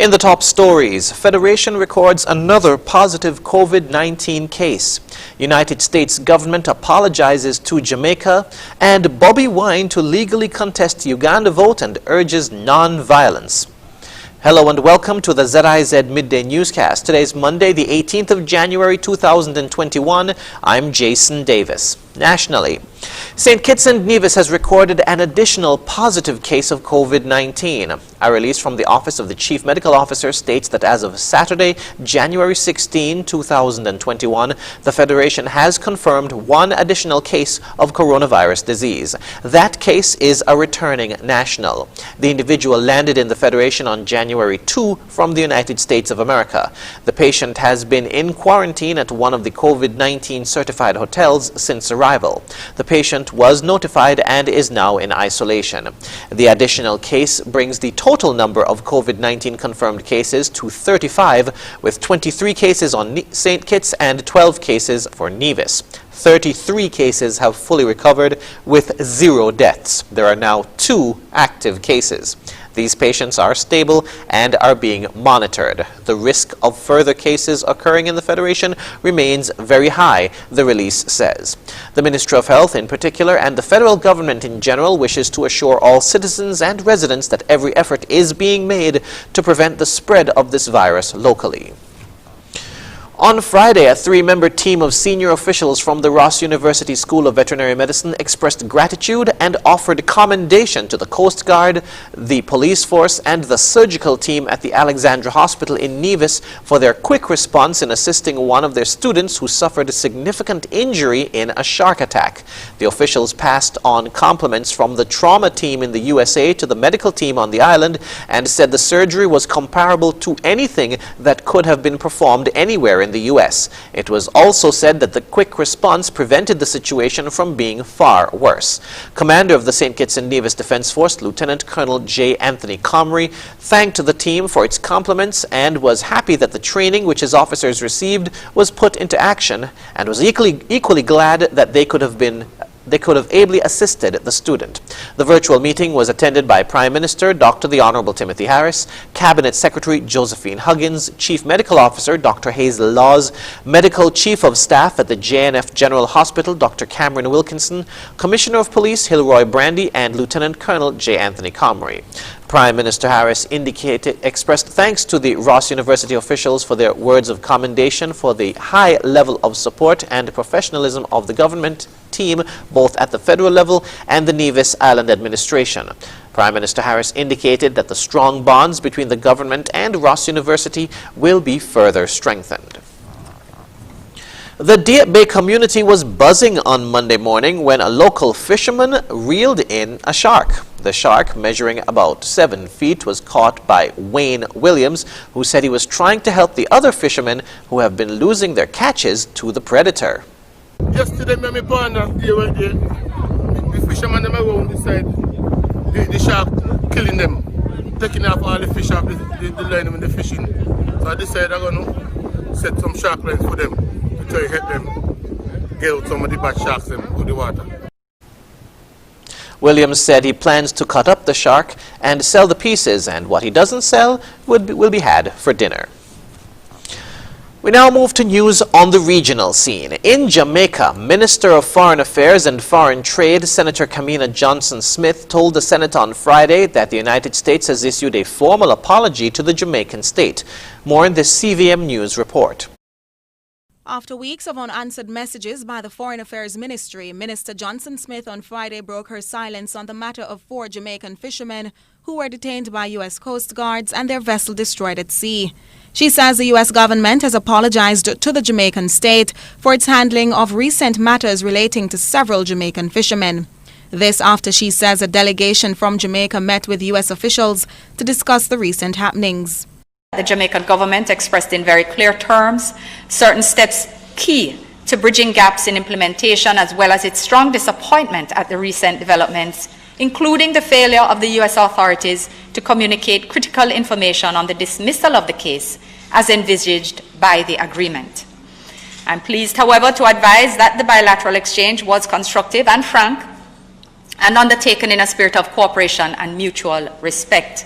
In the top stories, Federation records another positive COVID-19 case. United States government apologizes to Jamaica, and Bobby Wine to legally contest Uganda vote and urges non-violence. Hello and welcome to the ZIZ Midday Newscast. Today is Monday, the 18th of January 2021. I'm Jason Davis. Nationally, St. Kitts and Nevis has recorded an additional positive case of COVID-19. A release from the Office of the Chief Medical Officer states that as of Saturday, January 16, 2021, the Federation has confirmed one additional case of coronavirus disease. That case is a returning national. The individual landed in the Federation on January 2 from the United States of America. The patient has been in quarantine at one of the COVID-19 certified hotels since arrival. The patient was notified and is now in isolation. The additional case brings the total number of COVID-19 confirmed cases to 35, with 23 cases on St. Kitts and 12 cases for Nevis. 33 cases have fully recovered with 0 deaths. There are now 2 active cases. These patients are stable and are being monitored. The risk of further cases occurring in the Federation remains very high, the release says. The Ministry of Health in particular and the federal government in general wishes to assure all citizens and residents that every effort is being made to prevent the spread of this virus locally. On Friday, a 3-member team of senior officials from the Ross University School of Veterinary Medicine expressed gratitude and offered commendation to the Coast Guard, the police force, and the surgical team at the Alexandra Hospital in Nevis for their quick response in assisting one of their students who suffered a significant injury in a shark attack. The officials passed on compliments from the trauma team in the USA to the medical team on the island and said the surgery was comparable to anything that could have been performed anywhere in the U.S. It was also said that the quick response prevented the situation from being far worse. Commander of the St. Kitts and Nevis Defense Force, Lieutenant Colonel J. Anthony Comrie, thanked the team for its compliments and was happy that the training which his officers received was put into action, and was equally glad that they could have ably assisted the student. The virtual meeting was attended by Prime Minister Dr. the Honorable Timothy Harris, Cabinet Secretary Josephine Huggins, Chief Medical Officer Dr. Hazel Laws, Medical Chief of Staff at the JNF General Hospital Dr. Cameron Wilkinson, Commissioner of Police Hilroy Brandy, and Lieutenant Colonel J. Anthony Comrie. Prime Minister Harris expressed thanks to the Ross University officials for their words of commendation for the high level of support and professionalism of the government team, both at the federal level and the Nevis Island administration. Prime Minister Harris indicated that the strong bonds between the government and Ross University will be further strengthened. The Deep Bay community was buzzing on Monday morning when a local fisherman reeled in a shark. The shark, measuring about 7 feet, was caught by Wayne Williams, who said he was trying to help the other fishermen who have been losing their catches to the predator. Yesterday, my partner, the fishermen them around the side, the shark killing them, taking off all the fish off the line when they're fishing. So I decided I'm going to set some shark lines for them to try to help them get out some of the bad sharks them to the water. Williams said he plans to cut up the shark and sell the pieces, and what he doesn't sell will be had for dinner. We now move to news on the regional scene. In Jamaica, Minister of Foreign Affairs and Foreign Trade, Senator Kamina Johnson-Smith, told the Senate on Friday that the United States has issued a formal apology to the Jamaican state. More in this CVM News report. After weeks of unanswered messages by the Foreign Affairs Ministry, Minister Johnson-Smith on Friday broke her silence on the matter of 4 Jamaican fishermen who were detained by U.S. Coast Guards and their vessel destroyed at sea. She says the U.S. government has apologized to the Jamaican state for its handling of recent matters relating to several Jamaican fishermen. This after she says a delegation from Jamaica met with U.S. officials to discuss the recent happenings. The Jamaican government expressed in very clear terms certain steps key to bridging gaps in implementation, as well as its strong disappointment at the recent developments, including the failure of the U.S. authorities to communicate critical information on the dismissal of the case as envisaged by the agreement. I'm pleased, however, to advise that the bilateral exchange was constructive and frank and undertaken in a spirit of cooperation and mutual respect.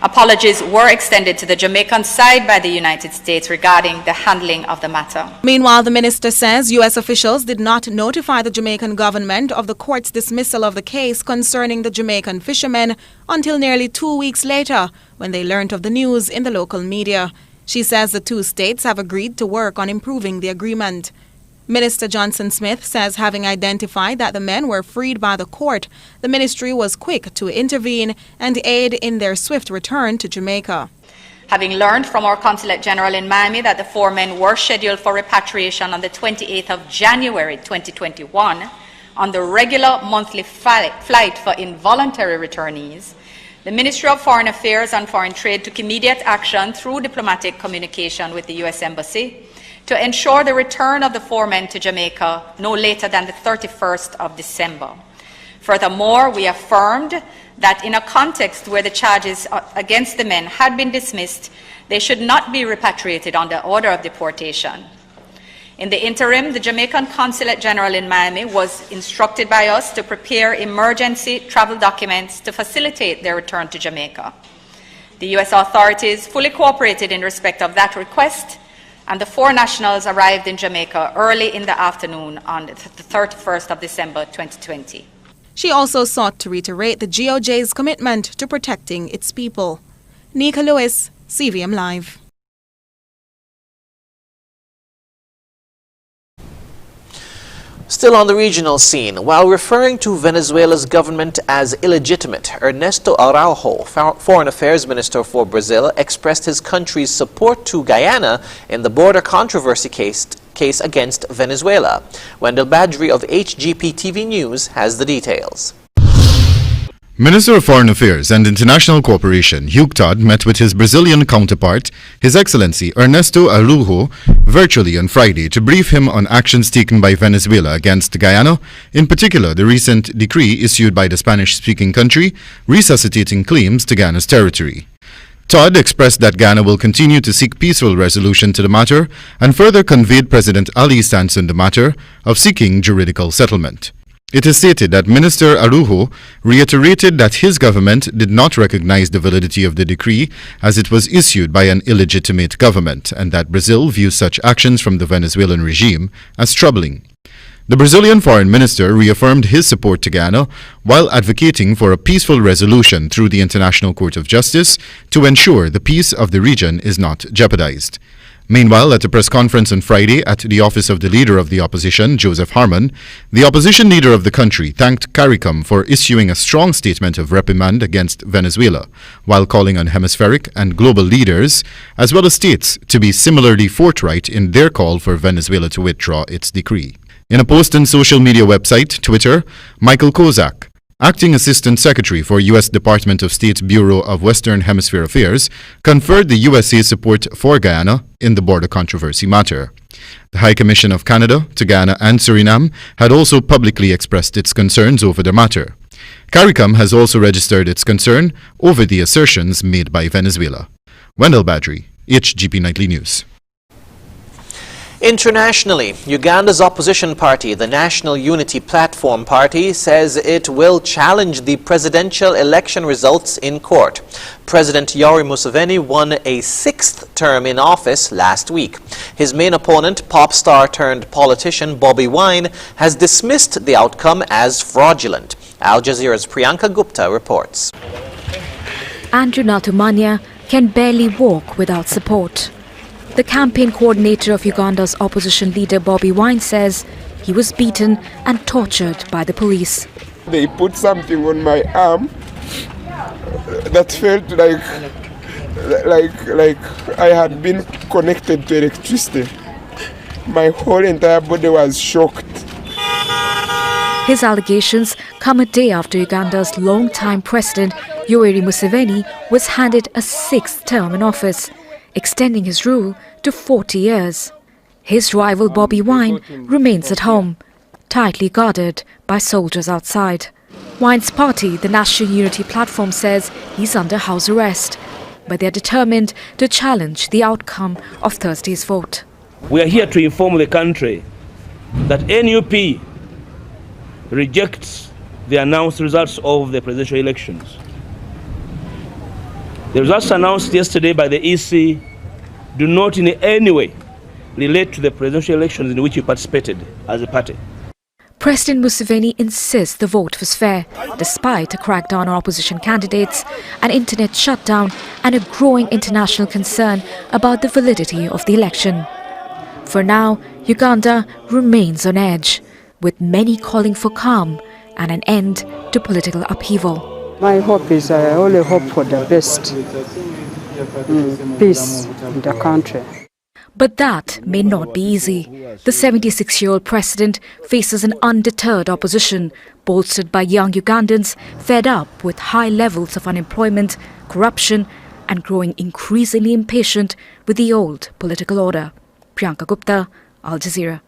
Apologies were extended to the Jamaican side by the United States regarding the handling of the matter. Meanwhile, the minister says U.S. officials did not notify the Jamaican government of the court's dismissal of the case concerning the Jamaican fishermen until nearly 2 weeks later, when they learned of the news in the local media. She says the two states have agreed to work on improving the agreement. Minister Johnson Smith says having identified that the men were freed by the court, the ministry was quick to intervene and aid in their swift return to Jamaica. Having learned from our Consulate General in Miami that the 4 men were scheduled for repatriation on the 28th of January 2021 on the regular monthly flight for involuntary returnees, the Ministry of Foreign Affairs and Foreign Trade took immediate action through diplomatic communication with the U.S. Embassy to ensure the return of the 4 men to Jamaica no later than the 31st of December. Furthermore, we affirmed that in a context where the charges against the men had been dismissed, they should not be repatriated under order of deportation. In the interim, the Jamaican Consulate General in Miami was instructed by us to prepare emergency travel documents to facilitate their return to Jamaica. The U.S. authorities fully cooperated in respect of that request, and the 4 nationals arrived in Jamaica early in the afternoon on the 31st of December 2020. She also sought to reiterate the GOJ's commitment to protecting its people. Nika Lewis, CVM Live. Still on the regional scene, while referring to Venezuela's government as illegitimate, Ernesto Araujo, Foreign Affairs Minister for Brazil, expressed his country's support to Guyana in the border controversy case against Venezuela. Wendell Badri of HGP TV News has the details. Minister of Foreign Affairs and International Cooperation Hugh Todd met with his Brazilian counterpart, His Excellency Ernesto Araujo, virtually on Friday to brief him on actions taken by Venezuela against Guyana, in particular the recent decree issued by the Spanish-speaking country resuscitating claims to Guyana's territory. Todd expressed that Ghana will continue to seek peaceful resolution to the matter and further conveyed President Ali's stance on the matter of seeking juridical settlement. It is stated that Minister Araujo reiterated that his government did not recognize the validity of the decree as it was issued by an illegitimate government and that Brazil views such actions from the Venezuelan regime as troubling. The Brazilian foreign minister reaffirmed his support to Ghana while advocating for a peaceful resolution through the International Court of Justice to ensure the peace of the region is not jeopardized. Meanwhile, at a press conference on Friday at the office of the Leader of the Opposition, Joseph Harman, the opposition leader of the country thanked CARICOM for issuing a strong statement of reprimand against Venezuela, while calling on hemispheric and global leaders, as well as states, to be similarly forthright in their call for Venezuela to withdraw its decree. In a post on social media website, Twitter, Michael Kozak, Acting Assistant Secretary for U.S. Department of State Bureau of Western Hemisphere Affairs, conferred the USA's support for Guyana in the border controversy matter. The High Commission of Canada to Guyana and Suriname had also publicly expressed its concerns over the matter. CARICOM has also registered its concern over the assertions made by Venezuela. Wendell Badri, HGP Nightly News. Internationally, Uganda's opposition party, the National Unity Platform Party, says it will challenge the presidential election results in court. President Yoweri Museveni won a 6th term in office last week. His main opponent, pop star turned politician Bobi Wine, has dismissed the outcome as fraudulent. Al Jazeera's Priyanka Gupta reports. Andrew Natumania can barely walk without support. The campaign coordinator of Uganda's opposition leader Bobi Wine says he was beaten and tortured by the police. They put something on my arm that felt like I had been connected to electricity. My whole entire body was shocked. His allegations come a day after Uganda's long-time president Yoweri Museveni was handed a 6th term in office, extending his rule to 40 years. His rival Bobi Wine remains at home, tightly guarded by soldiers outside. Wine's party, the National Unity Platform, says he's under house arrest, but they're determined to challenge the outcome of Thursday's vote. We are here to inform the country that NUP rejects the announced results of the presidential elections. The results announced yesterday by the EC do not in any way relate to the presidential elections in which you participated as a party. President Museveni insists the vote was fair, despite a crackdown on opposition candidates, an internet shutdown and a growing international concern about the validity of the election. For now, Uganda remains on edge, with many calling for calm and an end to political upheaval. My hope is I only hope for the best peace in the country. But that may not be easy. The 76-year-old president faces an undeterred opposition, bolstered by young Ugandans fed up with high levels of unemployment, corruption, and growing increasingly impatient with the old political order. Priyanka Gupta, Al Jazeera.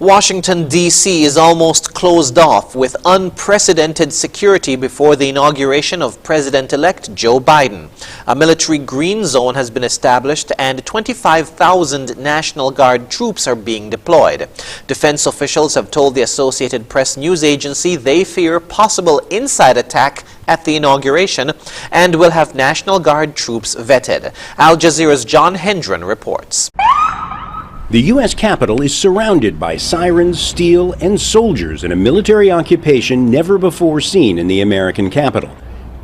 Washington, D.C. is almost closed off with unprecedented security before the inauguration of President-elect Joe Biden. A military green zone has been established and 25,000 National Guard troops are being deployed. Defense officials have told the Associated Press news agency they fear possible inside attack at the inauguration and will have National Guard troops vetted. Al Jazeera's John Hendren reports. The U.S. Capitol is surrounded by sirens, steel, and soldiers in a military occupation never before seen in the American capital.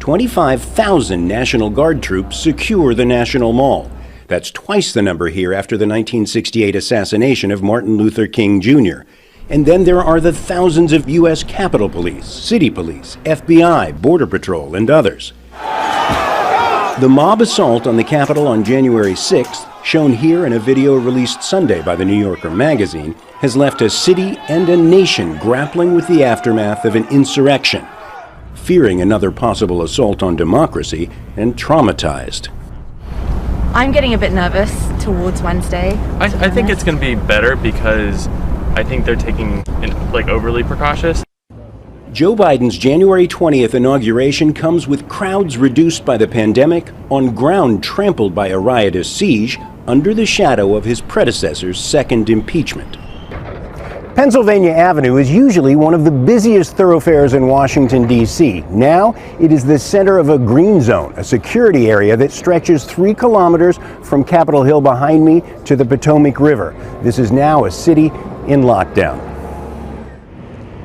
25,000 National Guard troops secure the National Mall. That's twice the number here after the 1968 assassination of Martin Luther King Jr. And then there are the thousands of U.S. Capitol Police, City Police, FBI, Border Patrol, and others. The mob assault on the Capitol on January 6th, shown here in a video released Sunday by the New Yorker magazine, has left a city and a nation grappling with the aftermath of an insurrection, fearing another possible assault on democracy, and traumatized. I'm getting a bit nervous towards Wednesday. I think it's going to be better because I think they're taking overly precautious. Joe Biden's January 20th inauguration comes with crowds reduced by the pandemic, on ground trampled by a riotous siege, under the shadow of his predecessor's second impeachment. Pennsylvania Avenue is usually one of the busiest thoroughfares in Washington, D.C. Now, it is the center of a green zone, a security area that stretches 3 kilometers from Capitol Hill behind me to the Potomac River. This is now a city in lockdown.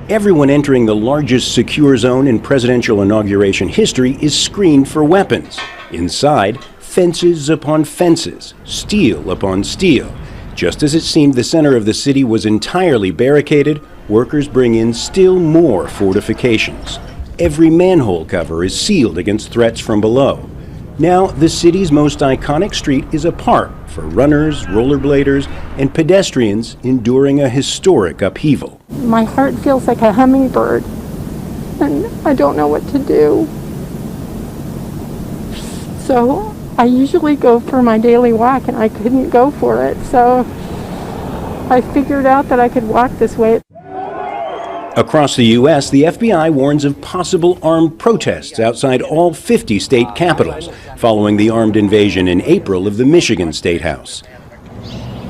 Everyone entering the largest secure zone in presidential inauguration history is screened for weapons. Inside, fences upon fences, steel upon steel. Just as it seemed the center of the city was entirely barricaded, workers bring in still more fortifications. Every manhole cover is sealed against threats from below. Now, the city's most iconic street is a park for runners, rollerbladers, and pedestrians enduring a historic upheaval. My heart feels like a hummingbird, and I don't know what to do. So I usually go for my daily walk, and I couldn't go for it, so I figured out that I could walk this way. Across the U.S., the FBI warns of possible armed protests outside all 50 state capitals following the armed invasion in April of the Michigan State House.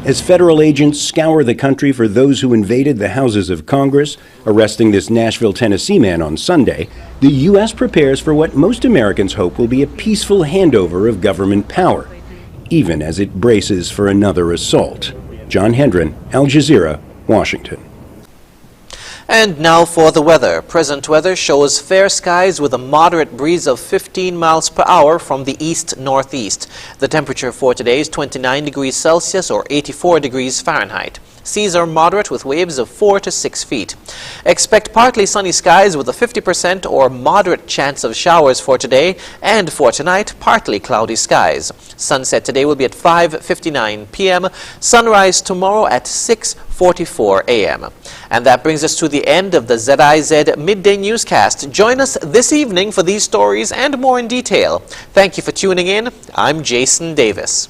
As federal agents scour the country for those who invaded the houses of Congress, arresting this Nashville, Tennessee man on Sunday, the U.S. prepares for what most Americans hope will be a peaceful handover of government power, even as it braces for another assault. John Hendren, Al Jazeera, Washington. And now for the weather. Present weather shows fair skies with a moderate breeze of 15 miles per hour from the east-northeast. The temperature for today is 29 degrees Celsius or 84 degrees Fahrenheit. Seas are moderate with waves of 4 to 6 feet. Expect partly sunny skies with a 50% or moderate chance of showers for today, and for tonight, partly cloudy skies. Sunset today will be at 5:59 p.m., sunrise tomorrow at 6:44 a.m. And that brings us to the end of the ZIZ Midday Newscast. Join us this evening for these stories and more in detail. Thank you for tuning in. I'm Jason Davis.